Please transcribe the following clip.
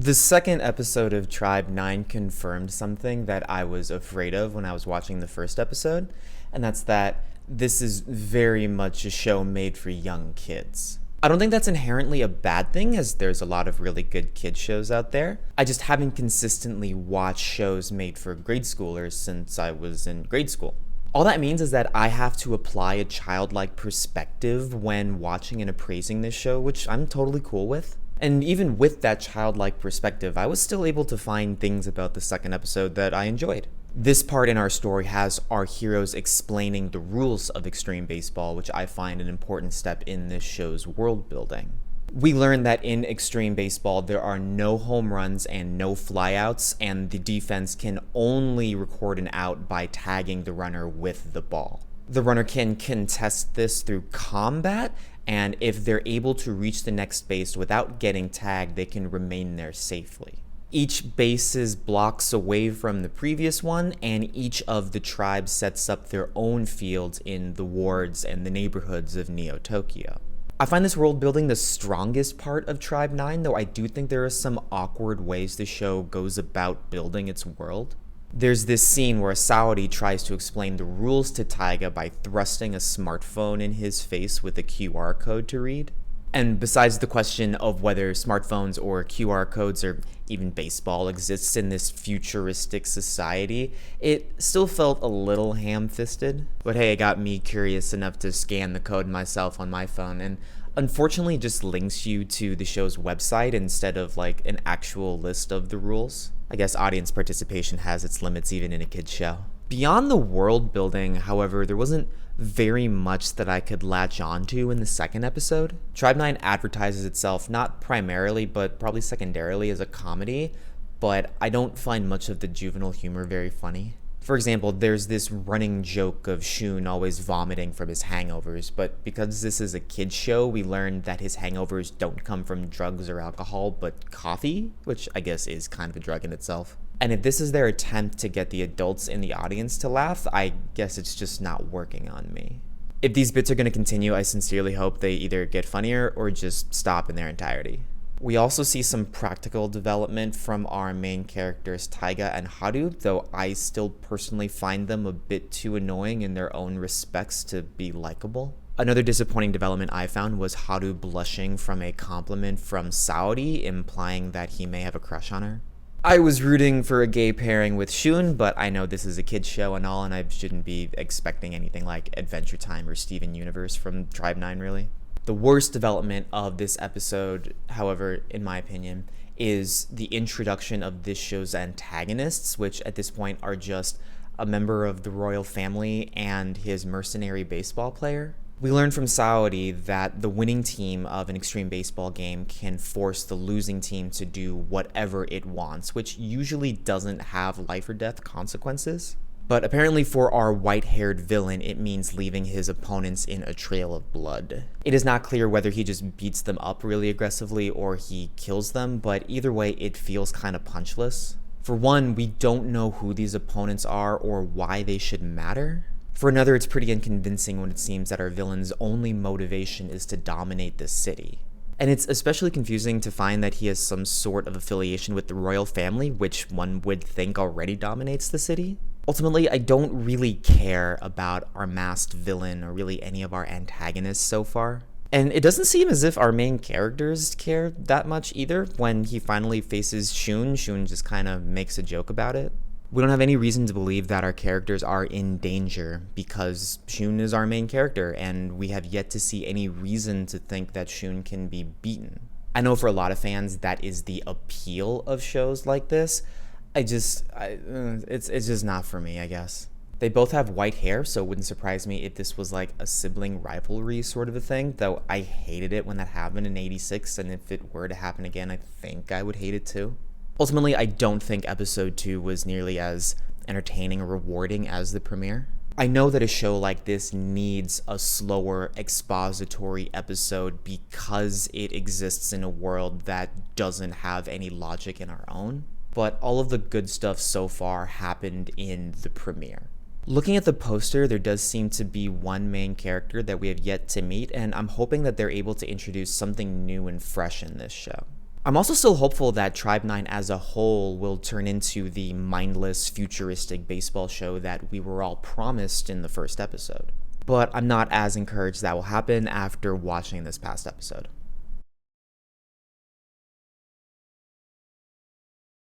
The second episode of Tribe 9 confirmed something that I was afraid of when I was watching the first episode, and that's that this is very much a show made for young kids. I don't think that's inherently a bad thing, as there's a lot of really good kids shows out there. I just haven't consistently watched shows made for grade schoolers since I was in grade school. All that means is that I have to apply a childlike perspective when watching and appraising this show, which I'm totally cool with. And even with that childlike perspective, I was still able to find things about the second episode that I enjoyed. This part in our story has our heroes explaining the rules of extreme baseball, which I find an important step in this show's world building. We learn that in extreme baseball, there are no home runs and no flyouts, and the defense can only record an out by tagging the runner with the ball. The runner can contest this through combat, and if they're able to reach the next base without getting tagged, they can remain there safely. Each base is blocks away from the previous one, and each of the tribes sets up their own fields in the wards and the neighborhoods of Neo-Tokyo. I find this world building the strongest part of Tribe 9, though I do think there are some awkward ways the show goes about building its world. There's this scene where Saudi tries to explain the rules to Taiga by thrusting a smartphone in his face with a QR code to read. And besides the question of whether smartphones or QR codes or even baseball exists in this futuristic society, it still felt a little ham-fisted. But hey, it got me curious enough to scan the code myself on my phone, and unfortunately it just links you to the show's website instead of like an actual list of the rules. I guess audience participation has its limits even in a kid's show. Beyond the world building, however, there wasn't very much that I could latch onto in the second episode. Tribe 9 advertises itself not primarily, but probably secondarily as a comedy, but I don't find much of the juvenile humor very funny. For example, there's this running joke of Shun always vomiting from his hangovers, but because this is a kid's show, we learned that his hangovers don't come from drugs or alcohol, but coffee, which I guess is kind of a drug in itself. And if this is their attempt to get the adults in the audience to laugh, I guess it's just not working on me. If these bits are going to continue, I sincerely hope they either get funnier or just stop in their entirety. We also see some practical development from our main characters Taiga and Haru, though I still personally find them a bit too annoying in their own respects to be likable. Another disappointing development I found was Haru blushing from a compliment from Saudi, implying that he may have a crush on her. I was rooting for a gay pairing with Shun, but I know this is a kid's show and all, and I shouldn't be expecting anything like Adventure Time or Steven Universe from Tribe 9, really. The worst development of this episode, however, in my opinion, is the introduction of this show's antagonists, which at this point are just a member of the royal family and his mercenary baseball player. We learned from Saudi that the winning team of an extreme baseball game can force the losing team to do whatever it wants, which usually doesn't have life or death consequences. But apparently for our white-haired villain, it means leaving his opponents in a trail of blood. It is not clear whether he just beats them up really aggressively or he kills them, but either way, it feels kind of punchless. For one, we don't know who these opponents are or why they should matter. For another, it's pretty unconvincing when it seems that our villain's only motivation is to dominate the city. And it's especially confusing to find that he has some sort of affiliation with the royal family, which one would think already dominates the city. Ultimately, I don't really care about our masked villain or really any of our antagonists so far. And it doesn't seem as if our main characters care that much either. When he finally faces Shun just kind of makes a joke about it. We don't have any reason to believe that our characters are in danger because Shun is our main character, and we have yet to see any reason to think that Shun can be beaten. I know for a lot of fans that is the appeal of shows like this. It's just not for me, I guess. They both have white hair, so it wouldn't surprise me if this was like a sibling rivalry sort of a thing, though I hated it when that happened in '86, and if it were to happen again, I think I would hate it too. Ultimately, I don't think episode 2 was nearly as entertaining or rewarding as the premiere. I know that a show like this needs a slower expository episode because it exists in a world that doesn't have any logic in our own. But all of the good stuff so far happened in the premiere. Looking at the poster, there does seem to be one main character that we have yet to meet, and I'm hoping that they're able to introduce something new and fresh in this show. I'm also still hopeful that Tribe 9 as a whole will turn into the mindless, futuristic baseball show that we were all promised in the first episode. But I'm not as encouraged that will happen after watching this past episode.